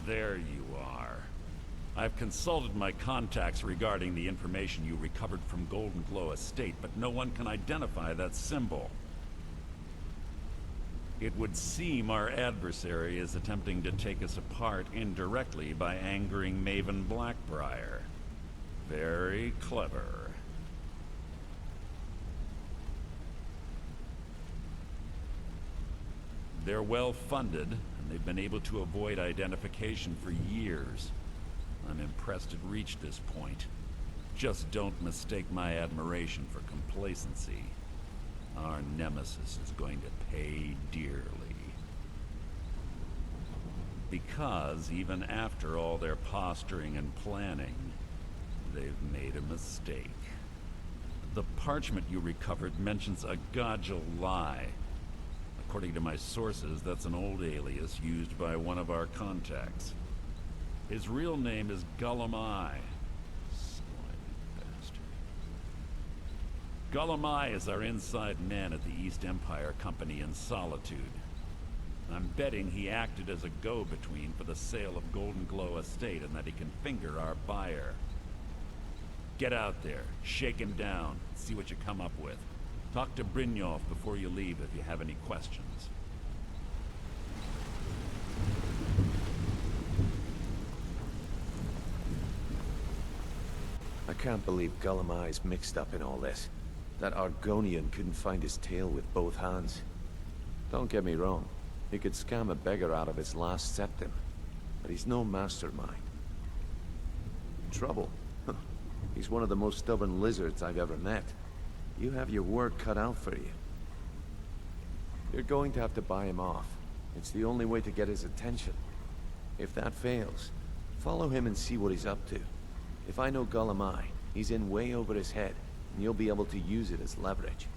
There you are. I've consulted my contacts regarding the information you recovered from Golden Glow Estate, but no one can identify that symbol. It would seem our adversary is attempting to take us apart indirectly by angering Maven Blackbriar. Very clever. They're well funded, and they've been able to avoid identification for years. I'm impressed it reached this point. Just don't mistake my admiration for complacency. Our nemesis is going to pay dearly. Because even after all their posturing and planning, they've made a mistake. The parchment you recovered mentions a Gajal lie. According to my sources, that's an old alias used by one of our contacts. His real name is Gulamai. Slimy bastard. Gulamai is our inside man at the East Empire Company in Solitude. I'm betting he acted as a go-between for the sale of Golden Glow Estate and that he can finger our buyer. Get out there, shake him down, see what you come up with. Talk to Brynjolf before you leave if you have any questions. I can't believe Gulamai's mixed up in all this. That Argonian couldn't find his tail with both hands. Don't get me wrong, he could scam a beggar out of his last septim, but he's no mastermind. Trouble? He's one of the most stubborn lizards I've ever met. You have your work cut out for you. You're going to have to buy him off. It's the only way to get his attention. If that fails, follow him and see what he's up to. If I know Gulamai, he's in way over his head, and you'll be able to use it as leverage.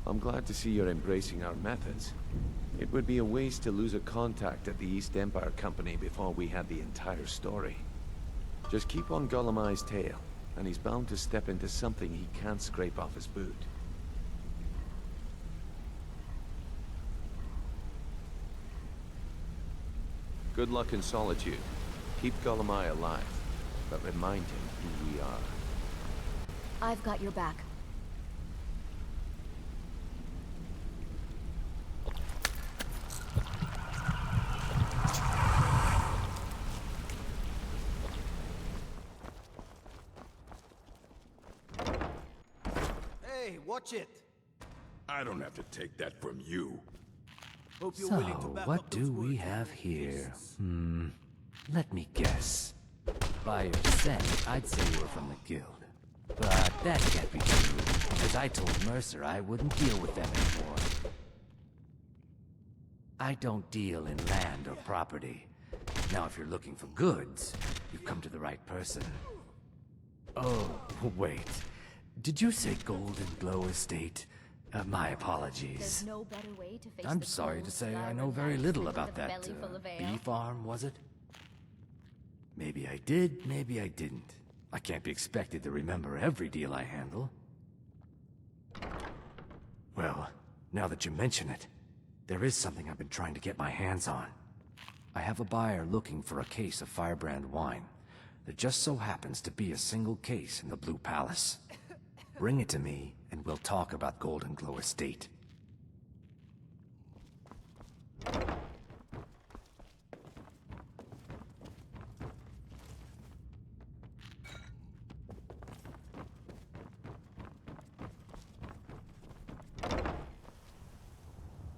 I'm glad to see you're embracing our methods. It would be a waste to lose a contact at the East Empire Company before we had the entire story. Just keep on Gulamai's tail, and he's bound to step into something he can't scrape off his boot. Good luck in Solitude. Keep Gulamai alive, but remind him who we are. I've got your back. Hey, watch it! I don't have to take that from you. Hope you're So, willing to back what up do those we words have with here? cases. Let me guess. By your scent, I'd say you were from the guild. But that can't be true, because I told Mercer I wouldn't deal with them anymore. I don't deal in land or property. Now, if you're looking for goods, you've come to the right person. Oh, wait. Did you say Golden Glow Estate? My apologies. There's no better way to face I'm the sorry to cold, say I dry know very night little with about a that belly full of ale. bee farm, was it? Maybe I did, maybe I didn't. I can't be expected to remember every deal I handle. Well, now that you mention it, there is something I've been trying to get my hands on. I have a buyer looking for a case of Firebrand wine. There just so happens to be a single case in the Blue Palace. Bring it to me, and we'll talk about Golden Glow Estate.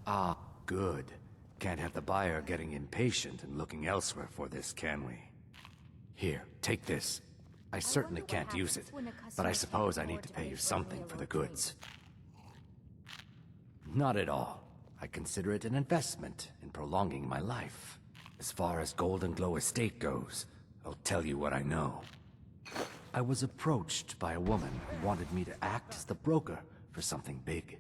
Ah, good. Can't have the buyer getting impatient and looking elsewhere for this, can we? Here, take this. I certainly what can't use it, happens when a but I customer suppose I can't need afford to to pay pay you for a something for the railroad goods. Not at all. I consider it an investment in prolonging my life. As far as Golden Glow Estate goes, I'll tell you what I know. I was approached by a woman who wanted me to act as the broker for something big.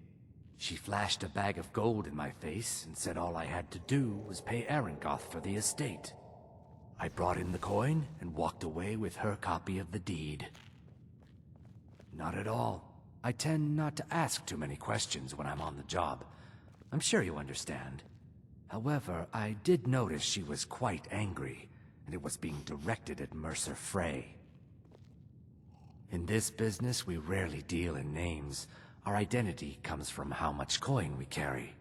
She flashed a bag of gold in my face and said all I had to do was pay Arangoth for the estate. I brought in the coin and walked away with her copy of the deed. Not at all. I tend not to ask too many questions when I'm on the job. I'm sure you understand. However, I did notice she was quite angry, and it was being directed at Mercer Frey. In this business, we rarely deal in names. Our identity comes from how much coin we carry.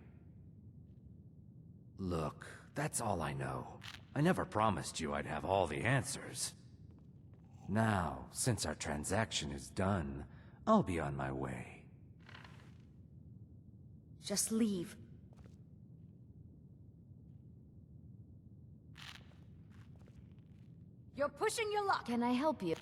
Look, that's all I know. I never promised you I'd have all the answers. Now, since our transaction is done, I'll be on my way. Just leave. You're pushing your luck. Can I help you?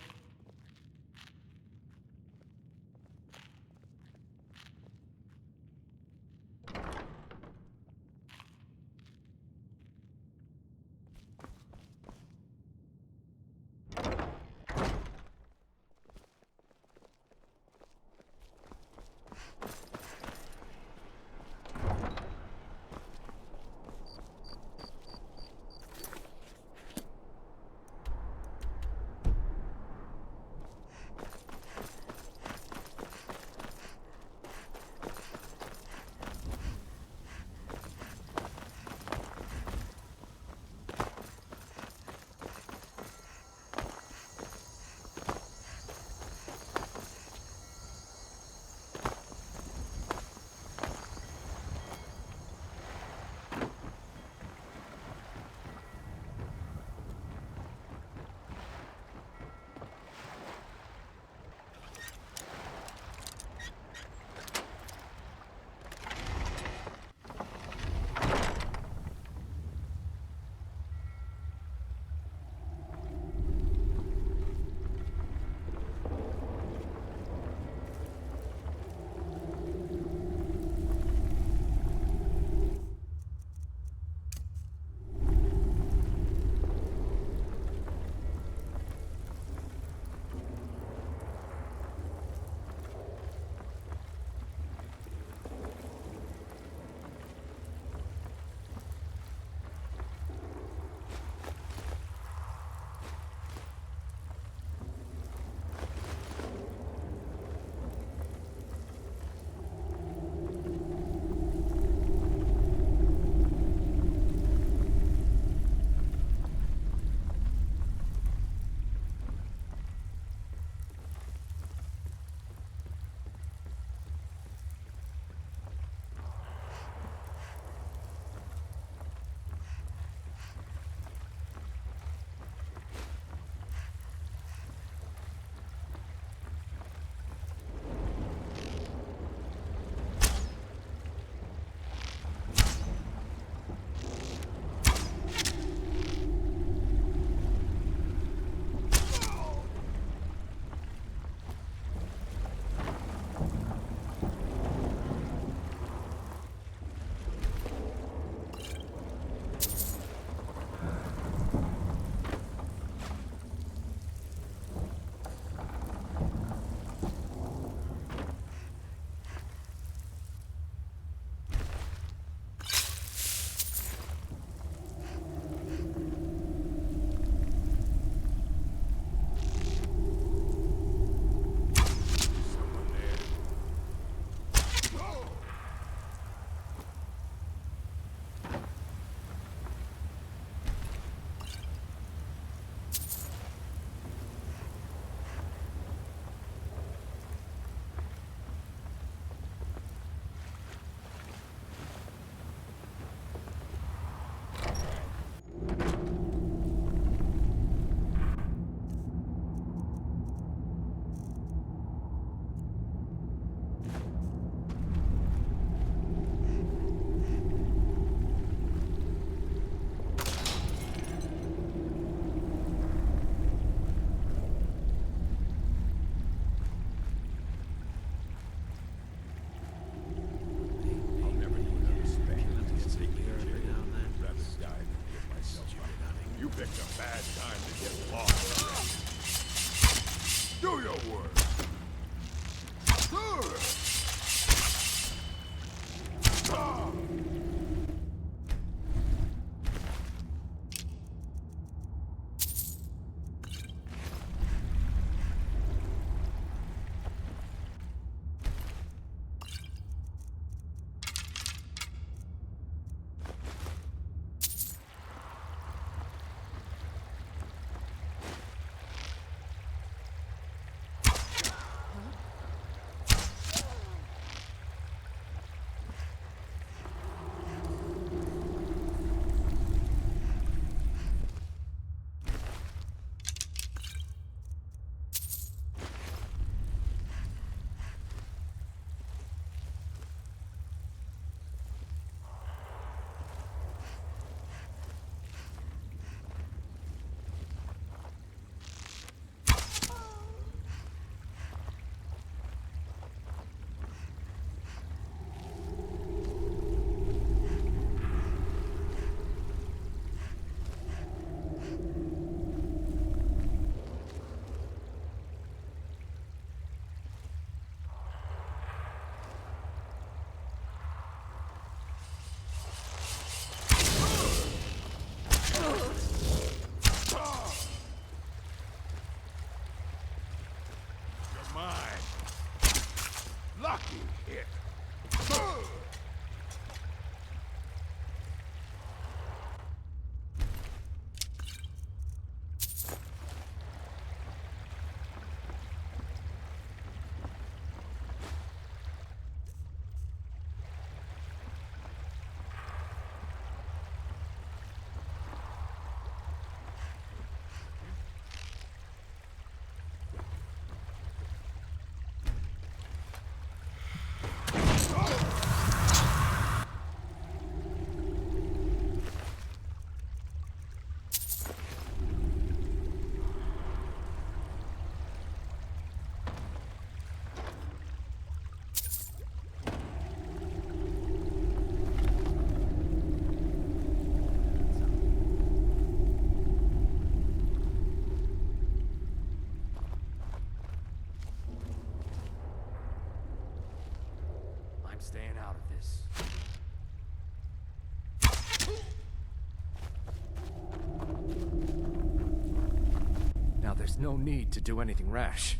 There's no need to do anything rash.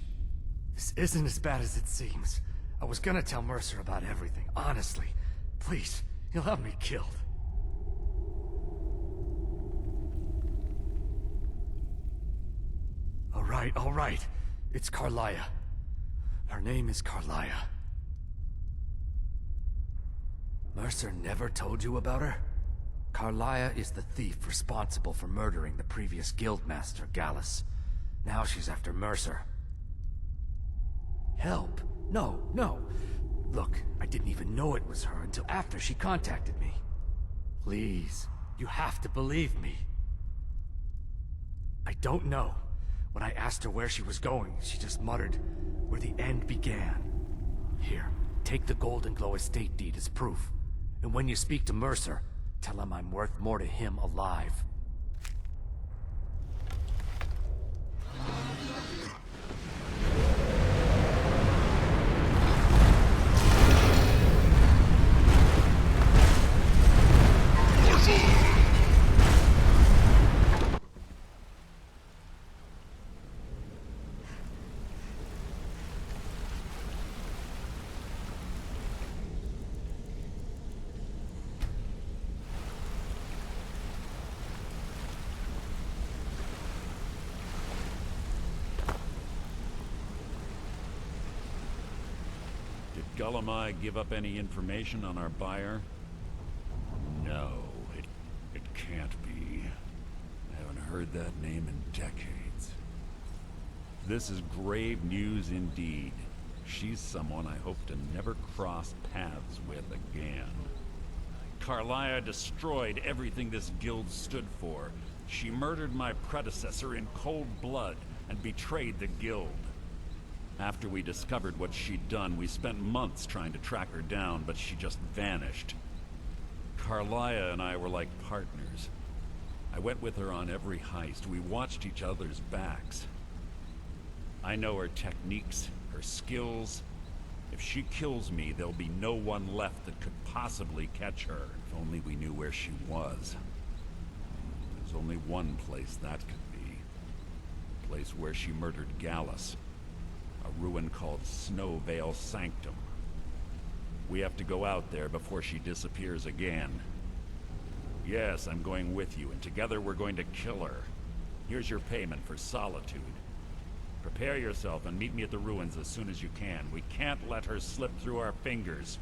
This isn't as bad as it seems. I was gonna tell Mercer about everything, honestly. Please, he'll have me killed. All right. It's Carlia. Her name is Carlia. Mercer never told you about her? Carlia is the thief responsible for murdering the previous guildmaster, Gallus. Now she's after Mercer. Help? No. Look, I didn't even know it was her until after she contacted me. Please, you have to believe me. I don't know. When I asked her where she was going, she just muttered, where the end began. Here, take the Golden Glow estate deed as proof. And when you speak to Mercer, tell him I'm worth more to him alive. Did Gullumai give up any information on our buyer? No, it can't be. I haven't heard that name in decades. This is grave news indeed. She's someone I hope to never cross paths with again. Carlia destroyed everything this guild stood for. She murdered my predecessor in cold blood and betrayed the guild. After we discovered what she'd done, we spent months trying to track her down, but she just vanished. Carlia and I were like partners. I went with her on every heist. We watched each other's backs. I know her techniques, her skills. If she kills me, there'll be no one left that could possibly catch her. If only we knew where she was. There's only one place that could be. The place where she murdered Gallus. A ruin called Snowvale Sanctum. We have to go out there before she disappears again. Yes, I'm going with you, and together we're going to kill her. Here's your payment for solitude. Prepare yourself and meet me at the ruins as soon as you can. We can't let her slip through our fingers.